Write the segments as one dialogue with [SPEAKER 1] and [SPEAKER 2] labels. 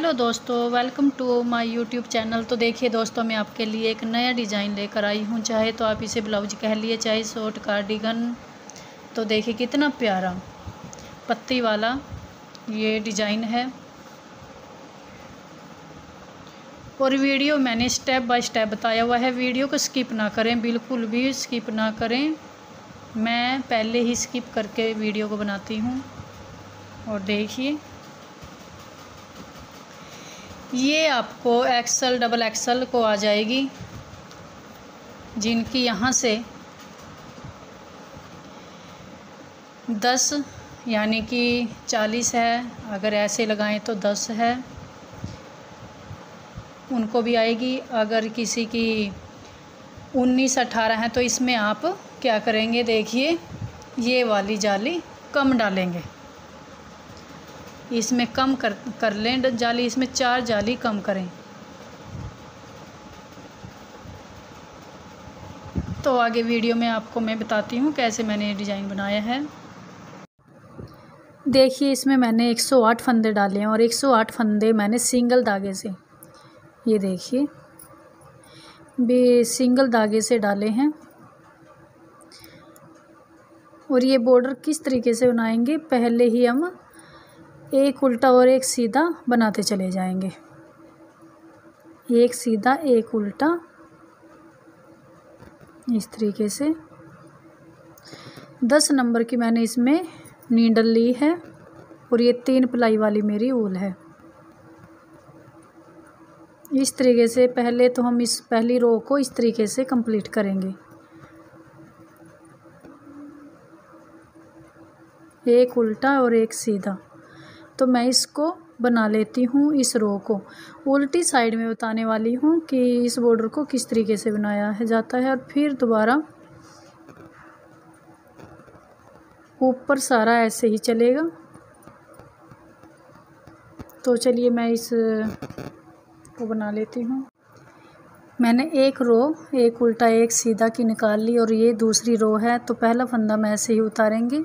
[SPEAKER 1] Hello दोस्तों, welcome to my YouTube channel. तो देखिए दोस्तों, मैं आपके लिए एक नया डिज़ाइन लेकर आई हूँ। चाहे तो आप इसे ब्लाउज कह लिए, चाहे शॉर्ट कार्डिगन। तो देखिए कितना प्यारा पत्ती वाला ये डिज़ाइन है। और वीडियो मैंने स्टेप बाय स्टेप बताया हुआ है। वीडियो को स्किप ना करें, बिल्कुल भी स्किप ना करें। मैं पहले ही स्किप करके वीडियो को बनाती हूँ। और देखिए ये आपको एक्सल डबल एक्सल को आ जाएगी, जिनकी यहाँ से 10 यानी कि 40 है। अगर ऐसे लगाएं तो 10 है, उनको भी आएगी। अगर किसी की 19-18 है तो इसमें आप क्या करेंगे, देखिए ये वाली जाली कम डालेंगे। इसमें कम कर लें जाली, इसमें 4 जाली कम करें। तो आगे वीडियो में आपको मैं बताती हूँ कैसे मैंने ये डिज़ाइन बनाया है। देखिए इसमें मैंने 108 फंदे डाले हैं और 108 फंदे मैंने सिंगल धागे से, ये देखिए भी सिंगल धागे से डाले हैं। और ये बॉर्डर किस तरीके से बनाएंगे, पहले ही हम एक उल्टा और एक सीधा बनाते चले जाएंगे। एक सीधा एक उल्टा, इस तरीके से 10 नंबर की मैंने इसमें नीडल ली है। और ये 3 प्लाई वाली मेरी ऊल है। इस तरीके से पहले तो हम इस पहली रो को इस तरीके से कंप्लीट करेंगे। एक उल्टा और एक सीधा। तो मैं इसको बना लेती हूँ, इस रो को उल्टी साइड में बताने वाली हूँ कि इस बॉर्डर को किस तरीके से बनाया है जाता है। और फिर दोबारा ऊपर सारा ऐसे ही चलेगा। तो चलिए मैं इस को बना लेती हूँ। मैंने एक रो एक उल्टा एक सीधा की निकाल ली और ये दूसरी रो है। तो पहला फंदा मैं ऐसे ही उतारेंगे,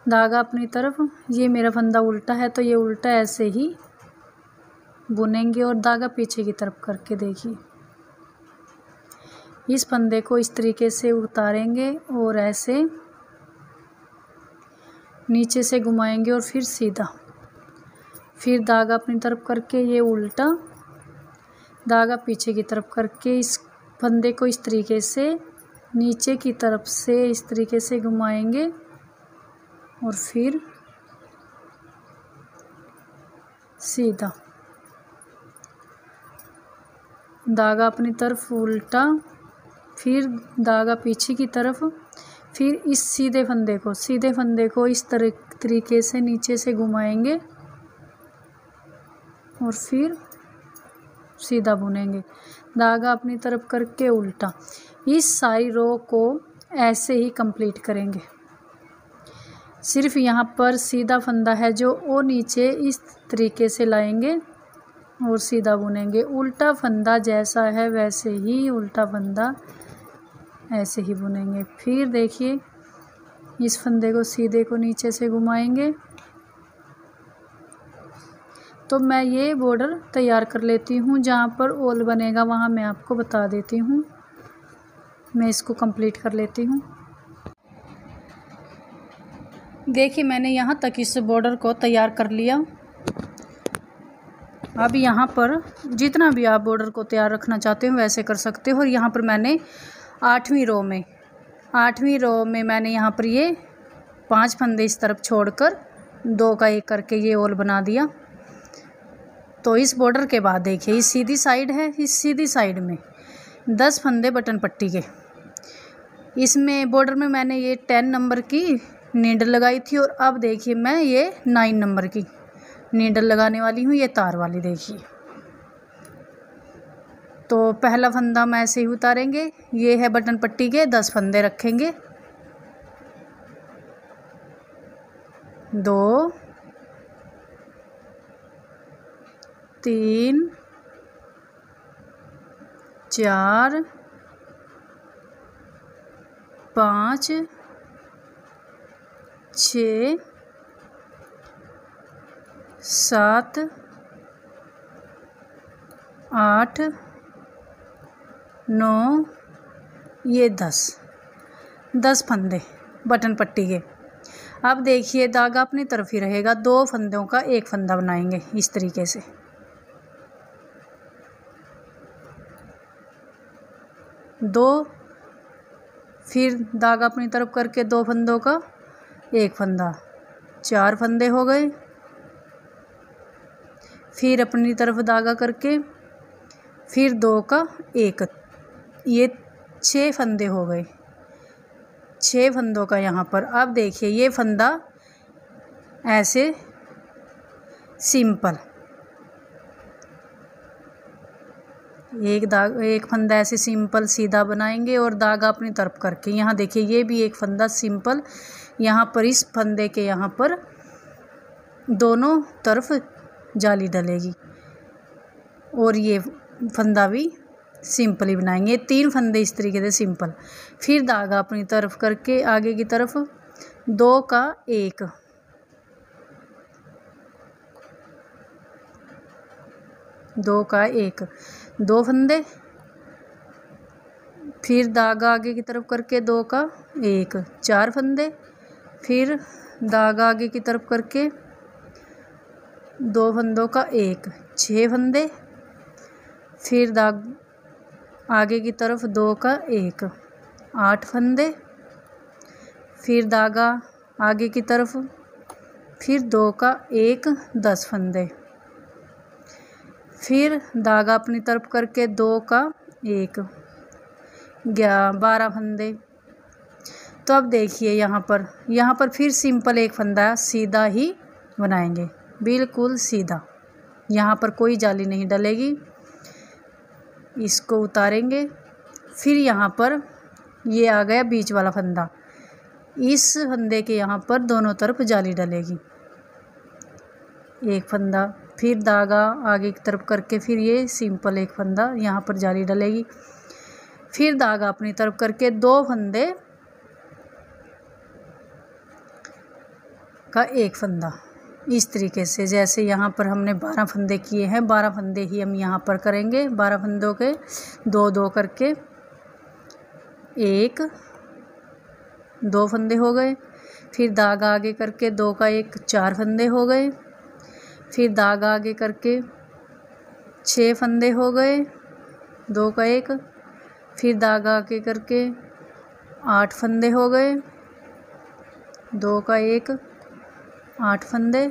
[SPEAKER 1] धागा अपनी तरफ। ये मेरा फंदा उल्टा है तो ये उल्टा ऐसे ही बुनेंगे और धागा पीछे की तरफ करके देखिए इस फंदे को इस तरीके से उतारेंगे और ऐसे नीचे से घुमाएंगे और फिर सीधा, फिर धागा अपनी तरफ करके ये उल्टा, धागा पीछे की तरफ करके इस फंदे को इस तरीके से नीचे की तरफ से इस तरीके से घुमाएंगे और फिर सीधा, धागा अपनी तरफ उल्टा, फिर धागा पीछे की तरफ, फिर इस सीधे फंदे को इस तरीके से नीचे से घुमाएंगे और फिर सीधा बुनेंगे, धागा अपनी तरफ करके उल्टा। इस सारी रो को ऐसे ही कंप्लीट करेंगे। सिर्फ यहाँ पर सीधा फंदा है जो वो नीचे इस तरीके से लाएंगे और सीधा बुनेंगे। उल्टा फंदा जैसा है वैसे ही उल्टा फंदा ऐसे ही बुनेंगे। फिर देखिए इस फंदे को सीधे को नीचे से घुमाएंगे। तो मैं ये बॉर्डर तैयार कर लेती हूँ, जहाँ पर ओल बनेगा वहाँ मैं आपको बता देती हूँ। मैं इसको कंप्लीट कर लेती हूँ। देखिए मैंने यहाँ तक इस बॉर्डर को तैयार कर लिया। अब यहाँ पर जितना भी आप बॉर्डर को तैयार रखना चाहते हो वैसे कर सकते हो। और यहाँ पर मैंने 8वीं रो में मैंने यहाँ पर ये 5 फंदे इस तरफ छोड़कर 2 का 1 करके ये ओल बना दिया। तो इस बॉर्डर के बाद देखिए इस सीधी साइड है, इस सीधी साइड में 10 फंदे बटन पट्टी के। इसमें बॉर्डर में मैंने ये 10 नंबर की नीडल लगाई थी। और अब देखिए मैं ये 9 नंबर की नीडल लगाने वाली हूँ, ये तार वाली। देखिए तो पहला फंदा मैं ऐसे ही उतारेंगे। ये है बटन पट्टी के 10 फंदे रखेंगे, 2 3 4 5 6 7 8 9 ये 10 फंदे बटन पट्टी के। अब देखिए धागा अपनी तरफ ही रहेगा, 2 फंदों का एक फंदा बनाएंगे इस तरीके से। दो, फिर धागा अपनी तरफ करके 2 फंदों का एक फंदा, 4 फंदे हो गए। फिर अपनी तरफ धागा करके फिर 2 का एक, ये 6 फंदे हो गए, 6 फंदों का यहाँ पर। अब देखिए ये फंदा ऐसे सिंपल एक फंदा ऐसे सिंपल सीधा बनाएंगे और धागा अपनी तरफ करके। यहाँ देखिए ये भी एक फंदा सिंपल, यहाँ पर इस फंदे के यहाँ पर दोनों तरफ जाली डलेगी और ये फंदा भी सिंपल ही बनाएंगे। 3 फंदे इस तरीके से सिंपल। फिर धागा अपनी तरफ करके आगे की तरफ 2 का एक, 2 का एक, 2 फंदे। फिर धागा आगे की तरफ करके 2 का एक, 4 फंदे। फिर धागा आगे की तरफ करके 2 फंदों का एक, 6 फंदे। फिर आगे की तरफ 2 का एक, 8 फंदे। फिर धागा आगे की तरफ फिर 2 का एक, 10 फंदे। फिर धागा अपनी तरफ करके 2 का एक, 12 फंदे। तो अब देखिए यहाँ पर फिर सिंपल एक फंदा सीधा ही बनाएंगे, बिल्कुल सीधा। यहाँ पर कोई जाली नहीं डलेगी। इसको उतारेंगे। फिर यहाँ पर ये आ गया बीच वाला फंदा, इस फंदे के यहाँ पर दोनों तरफ जाली डलेगी, एक फंदा। फिर धागा आगे की तरफ करके फिर ये सिंपल एक फंदा, यहाँ पर जाली डलेगी। फिर धागा अपनी तरफ करके 2 फंदे का एक फंदा, इस तरीके से। जैसे यहाँ पर हमने 12 फंदे किए हैं, 12 फंदे ही हम यहाँ पर करेंगे। 12 फंदों के 2-2 करके 1, 2 फंदे हो गए। फिर धागा आगे करके 2 का एक, 4 फंदे हो गए। फिर धागा आगे करके 6 फंदे हो गए, 2 का एक। फिर धागा आगे करके 8 फंदे हो गए, 2 का एक, 8 फंदे।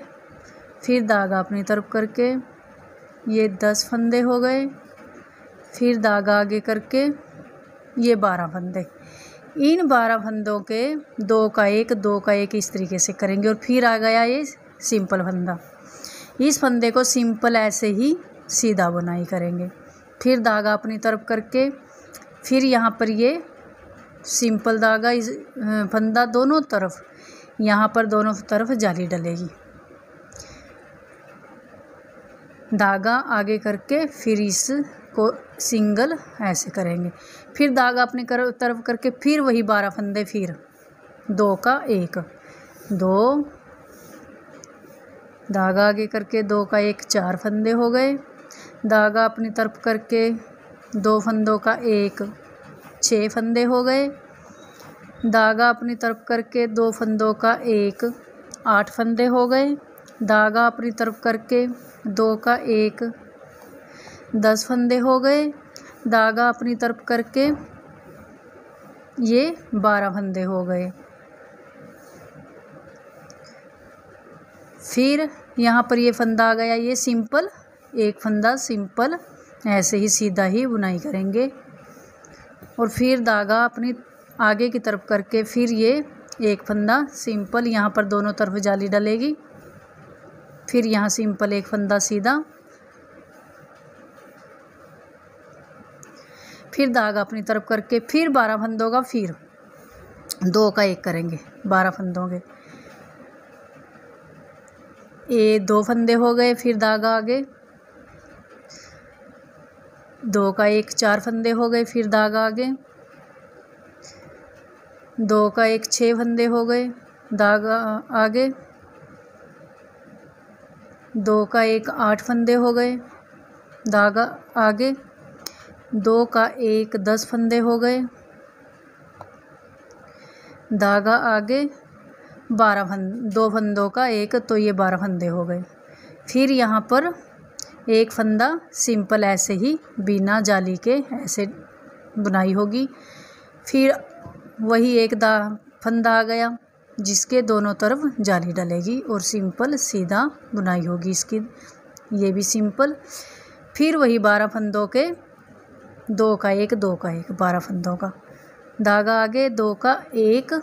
[SPEAKER 1] फिर धागा अपनी तरफ करके ये 10 फंदे हो गए। फिर धागा आगे करके ये 12 फंदे। इन 12 फंदों के 2 का एक, 2 का एक इस तरीके से करेंगे। और फिर आ गया ये सिंपल फंदा। इस फंदे को सिंपल ऐसे ही सीधा बुनाई करेंगे। फिर धागा अपनी तरफ करके फिर यहाँ पर ये सिंपल धागा इस फंदा दोनों तरफ, यहाँ पर दोनों तरफ जाली डलेगी। धागा आगे करके फिर इसको सिंगल ऐसे करेंगे। फिर धागा अपनी तरफ करके फिर वही 12 फंदे, फिर 2 का एक, 2, धागा आगे करके 2 का एक, 4 फंदे हो गए। धागा अपनी तरफ करके 2 फंदों का एक, 6 फंदे हो गए। धागा अपनी तरफ करके 2 फंदों का एक, 8 फंदे हो गए। धागा अपनी तरफ करके 2 का एक, 10 फंदे हो गए। धागा अपनी तरफ करके ये 12 फंदे हो गए। फिर यहाँ पर ये फंदा आ गया, ये सिंपल एक फंदा सिंपल ऐसे ही सीधा ही बुनाई करेंगे। और फिर धागा अपनी आगे की तरफ करके फिर ये एक फंदा सिंपल, यहाँ पर दोनों तरफ जाली डलेगी। फिर यहाँ सिंपल एक फंदा सीधा। फिर धागा अपनी तरफ करके फिर 12 फंदों का फिर 2 का एक करेंगे। 12 फंदों के ये 2 फंदे हो गए। फिर धागा आगे 2 का एक, 4 फंदे हो गए। फिर धागा आगे 2 का एक, 6 फंदे हो गए। धागा आगे 2 का एक, 8 फंदे हो गए। धागा आगे 2 का 1 10 फंदे हो गए, धागा आगे 2 फंदों का 1 तो ये 12 फंदे हो गए। फिर यहाँ पर एक फंदा सिंपल ऐसे ही बिना जाली के ऐसे बुनाई होगी। फिर वही एक फंदा आ गया जिसके दोनों तरफ जाली डलेगी और सिंपल सीधा बुनाई होगी इसकी, ये भी सिंपल। फिर वही 12 फंदों के 2 का 1 2 का 1 12 फंदों का, धागा आगे 2 का 1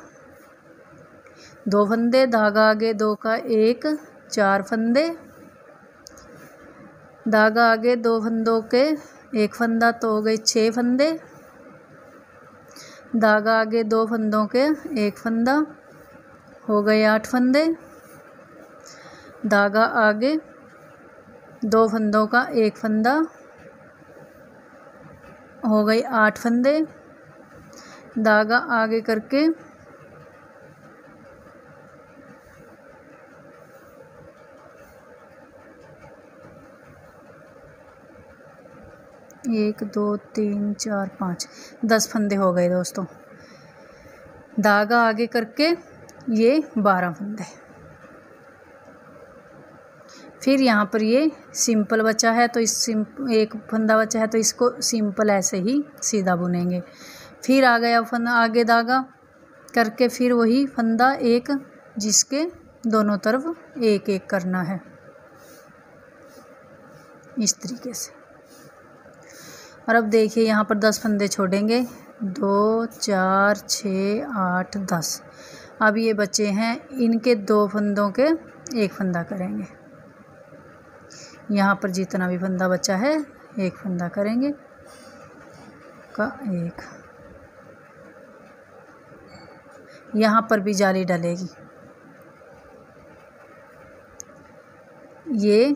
[SPEAKER 1] 2 फंदे, धागा आगे 2 का 1 4 फंदे, धागा आगे 2 फंदों के 1 फंदा तो हो गए 6 फंदे, धागा आगे 2 फंदों के 1 फंदा हो गए 8 फंदे, धागा आगे 2 फंदों का 1 फंदा हो गए 8 फंदे, धागा आगे करके 1 2 3 4 5 10 फंदे हो गए दोस्तों। धागा आगे करके ये 12 फंदे। फिर यहाँ पर ये सिंपल बचा है तो इस एक फंदा बचा है तो इसको सिंपल ऐसे ही सीधा बुनेंगे। फिर आ गया फंदा आगे धागा करके फिर वही फंदा एक जिसके दोनों तरफ एक एक करना है इस तरीके से। और अब देखिए यहाँ पर 10 फंदे छोड़ेंगे 2 4 6 8 10। अब ये बचे हैं इनके 2 फंदों के 1 फंदा करेंगे। यहाँ पर जितना भी फंदा बचा है 1 फंदा करेंगे का 1। यहाँ पर भी जाली डलेगी। ये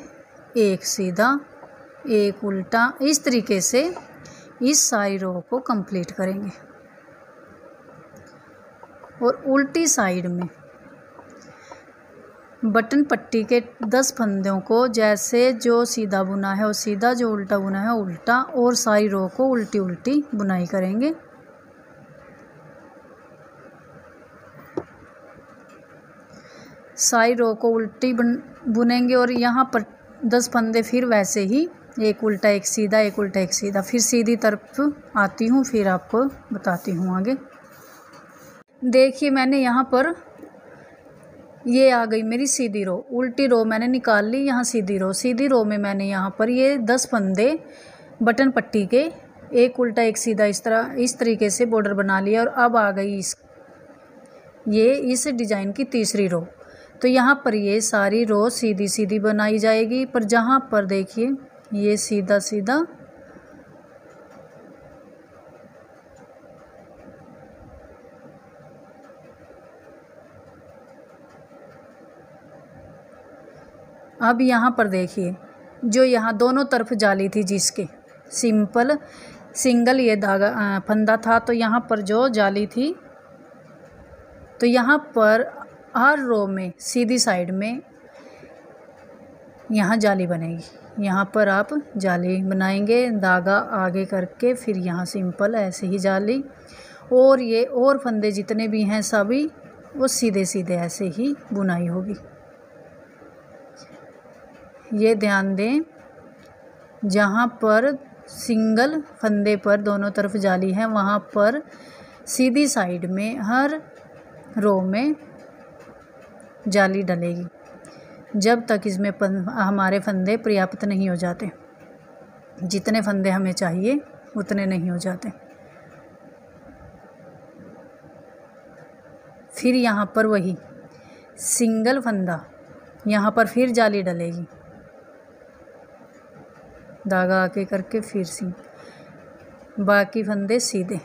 [SPEAKER 1] एक सीधा एक उल्टा इस तरीके से इस सारी रो को कंप्लीट करेंगे। और उल्टी साइड में बटन पट्टी के 10 फंदों को जैसे जो सीधा बुना है वो सीधा, जो उल्टा बुना है उल्टा, और सारी रो को उल्टी उल्टी बुनाई करेंगे। सारी रो को उल्टी बुनेंगे और यहाँ पर 10 फंदे फिर वैसे ही एक उल्टा एक सीधा एक उल्टा एक सीधा। फिर सीधी तरफ आती हूँ फिर आपको बताती हूँ आगे। देखिए मैंने यहाँ पर ये आ गई मेरी सीधी रो, उल्टी रो मैंने निकाल ली। यहाँ सीधी रो में मैंने यहाँ पर ये 10 फंदे बटन पट्टी के एक उल्टा एक सीधा इस तरीके से बॉर्डर बना लिया। और अब आ गई इस डिज़ाइन की तीसरी रो। तो यहाँ पर ये सारी रो सीधी सीधी बनाई जाएगी। पर जहाँ पर देखिए ये सीधा सीधा अब यहाँ पर देखिए जो यहाँ दोनों तरफ जाली थी जिसके सिंगल ये धागा फंदा था, तो यहाँ पर जो जाली थी तो यहाँ पर हर रो में सीधी साइड में यहाँ जाली बनेगी। यहाँ पर आप जाली बनाएंगे धागा आगे करके, फिर यहाँ सिंपल ऐसे ही जाली। और ये और फंदे जितने भी हैं सभी वो सीधे सीधे ऐसे ही बुनाई होगी। ये ध्यान दें जहाँ पर सिंगल फंदे पर दोनों तरफ जाली है वहाँ पर सीधी साइड में हर रो में जाली डलेगी जब तक इसमें हमारे फंदे पर्याप्त नहीं हो जाते। जितने फंदे हमें चाहिए उतने नहीं हो जाते। फिर यहाँ पर वही सिंगल फंदा, यहाँ पर फिर जाली डलेगी धागा आगे करके, फिर बाकी फंदे सीधे।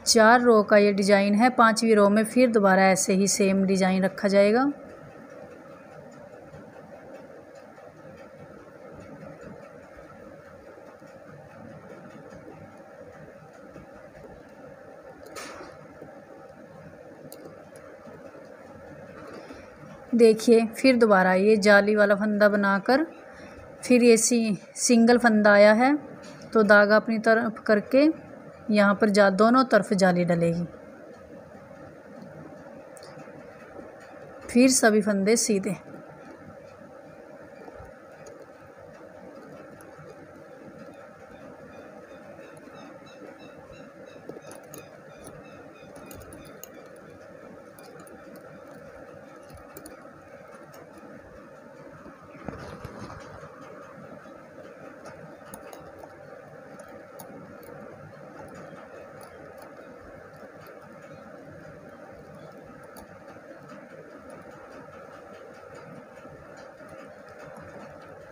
[SPEAKER 1] चार रो का ये डिज़ाइन है। 5वीं रो में फिर दोबारा ऐसे ही सेम डिज़ाइन रखा जाएगा। देखिए फिर दोबारा ये जाली वाला फंदा बनाकर फिर ये सिंगल फंदा आया है, तो धागा अपनी तरफ करके यहाँ पर दोनों तरफ जाली डलेगी। फिर सभी फंदे सीधे।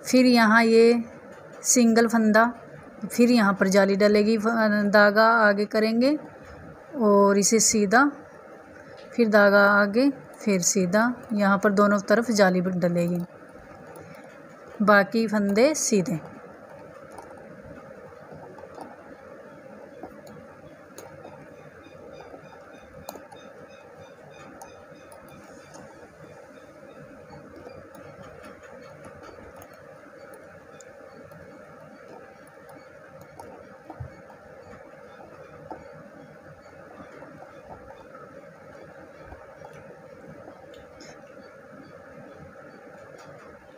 [SPEAKER 1] फिर यहाँ ये सिंगल फंदा, फिर यहाँ पर जाली डलेगी, धागा आगे करेंगे और इसे सीधा, फिर धागा आगे, फिर सीधा, यहाँ पर दोनों तरफ जाली डलेगी, बाकी फंदे सीधे।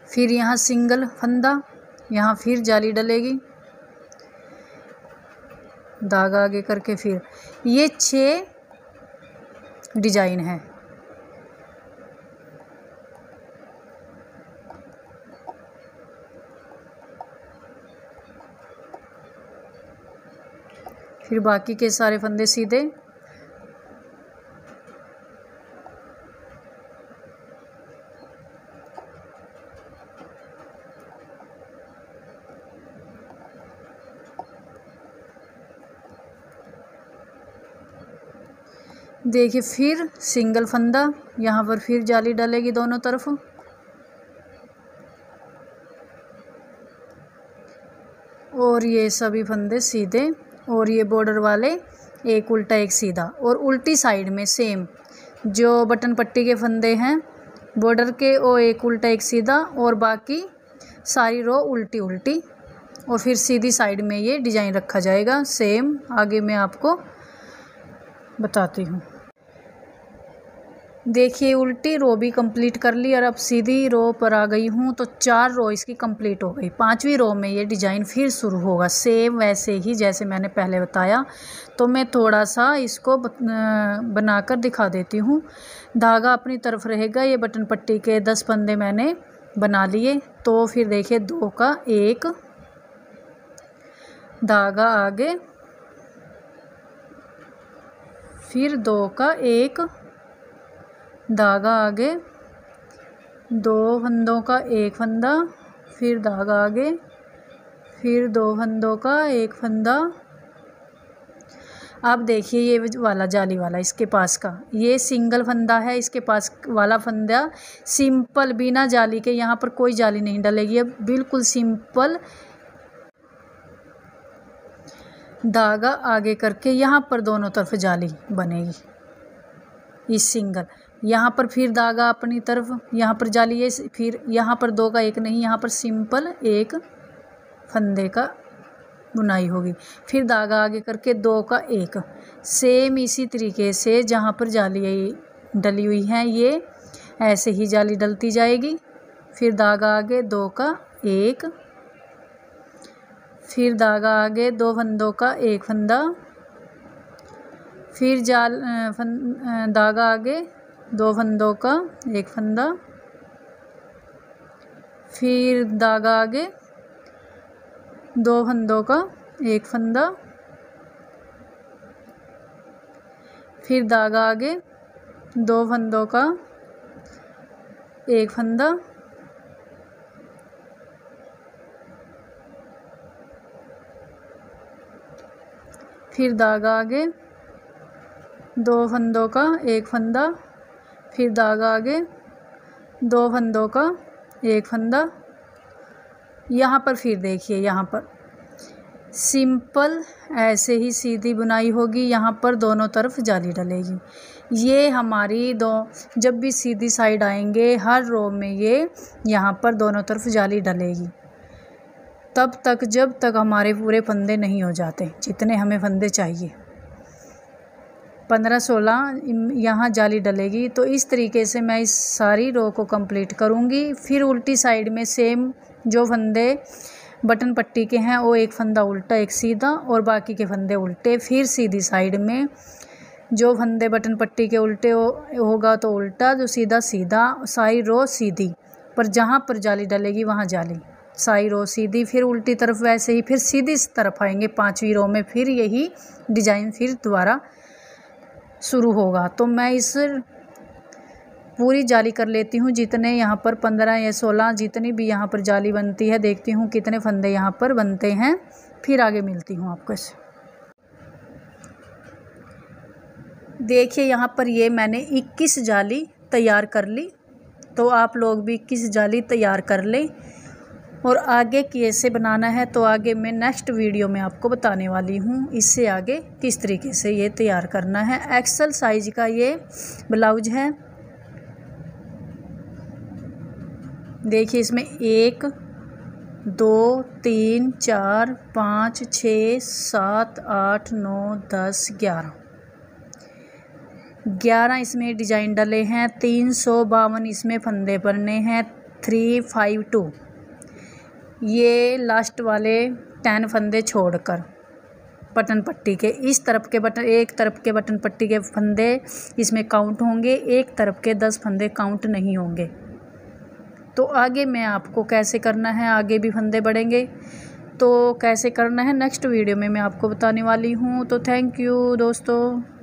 [SPEAKER 1] फिर यहाँ सिंगल फंदा, यहाँ फिर जाली डलेगी, धागा आगे करके फिर ये 6 डिजाइन है। फिर बाकी के सारे फंदे सीधे। देखिए फिर सिंगल फंदा, यहाँ पर फिर जाली डलेगी दोनों तरफ, और ये सभी फंदे सीधे, और ये बॉर्डर वाले एक उल्टा एक सीधा, और उल्टी साइड में सेम जो बटन पट्टी के फंदे हैं बॉर्डर के, वो एक उल्टा एक सीधा, और बाकी सारी रो उल्टी उल्टी, और फिर सीधी साइड में ये डिजाइन रखा जाएगा। सेम आगे मैं आपको बताती हूँ। देखिए उल्टी रो भी कंप्लीट कर ली, और अब सीधी रो पर आ गई हूँ, तो 4 रो इसकी कंप्लीट हो गई। 5वीं रो में ये डिज़ाइन फिर शुरू होगा, सेम वैसे ही जैसे मैंने पहले बताया। तो मैं थोड़ा सा इसको बनाकर दिखा देती हूँ। धागा अपनी तरफ रहेगा, ये बटन पट्टी के 10 फंदे मैंने बना लिए। तो फिर देखिए 2 का 1 धागा आगे, फिर 2 का 1 धागा आगे, 2 फंदों का 1 फंदा, फिर धागा आगे, फिर 2 फंदों का 1 फंदा। अब देखिए ये वाला जाली वाला इसके पास का ये सिंगल फंदा है, इसके पास वाला फंदा सिंपल बिना जाली के, यहाँ पर कोई जाली नहीं डलेगी, अब बिल्कुल सिंपल धागा आगे करके यहाँ पर दोनों तरफ जाली बनेगी इस सिंगल। यहाँ पर फिर धागा अपनी तरफ, यहाँ पर जाली है, फिर यहाँ पर 2 का 1 नहीं, यहाँ पर सिंपल 1 फंदे का बुनाई होगी, फिर धागा आगे करके 2 का 1। सेम इसी तरीके से जहाँ पर जाली डली हुई है ये ऐसे ही जाली डलती जाएगी। फिर धागा आगे 2 का 1, फिर धागा आगे 2 फंदों का 1 फंदा, फिर धागा आगे 2 फंदों का 1 फंदा, फिर धागा आगे 2 फंदों का 1 फंदा, फिर धागा आगे 2 फंदों का 1 फंदा, फिर धागा आगे 2 फंदों का 1 फंदा, फिर धागा आगे 2 फंदों का 1 फंदा। यहाँ पर फिर देखिए यहाँ पर सिंपल ऐसे ही सीधी बुनाई होगी, यहाँ पर दोनों तरफ जाली डलेगी। ये हमारी जब भी सीधी साइड आएंगे हर रो में ये यहाँ पर दोनों तरफ जाली डलेगी, तब तक जब तक हमारे पूरे फंदे नहीं हो जाते जितने हमें फंदे चाहिए। 15-16 यहाँ जाली डलेगी। तो इस तरीके से मैं इस सारी रो को कंप्लीट करूँगी। फिर उल्टी साइड में सेम जो फंदे बटन पट्टी के हैं वो एक फंदा उल्टा एक सीधा और बाकी के फंदे उल्टे। फिर सीधी साइड में जो फंदे बटन पट्टी के उल्टे होगा तो उल्टा, जो सीधा सीधा, सारी रो सीधी, पर जहाँ पर जाली डलेगी वहाँ जाली, सारी रो सीधी। फिर उल्टी तरफ वैसे ही, फिर सीधी तरफ आएंगे 5वीं रो में, फिर यही डिज़ाइन फिर दोबारा शुरू होगा। तो मैं इस पूरी जाली कर लेती हूँ, जितने यहाँ पर 15 या 16 जितनी भी यहाँ पर जाली बनती है, देखती हूँ कितने फंदे यहाँ पर बनते हैं, फिर आगे मिलती हूँ आपको। देखिए यहाँ पर ये मैंने 21 जाली तैयार कर ली। तो आप लोग भी 21 जाली तैयार कर लें। और आगे कैसे बनाना है तो आगे मैं नेक्स्ट वीडियो में आपको बताने वाली हूँ। इससे आगे किस तरीके से ये तैयार करना है। एक्सल साइज का ये ब्लाउज है। देखिए इसमें 1 2 3 4 5 6 7 8 9 10 11 इसमें डिजाइन डले हैं। 352 इसमें फंदे बनने हैं। 352 ये लास्ट वाले 10 फंदे छोड़कर बटन पट्टी के इस तरफ के बटन, एक तरफ के बटन पट्टी के फंदे इसमें काउंट होंगे, एक तरफ के 10 फंदे काउंट नहीं होंगे। तो आगे मैं आपको कैसे करना है, आगे भी फंदे बढ़ेंगे तो कैसे करना है नेक्स्ट वीडियो में मैं आपको बताने वाली हूँ। तो थैंक यू दोस्तों।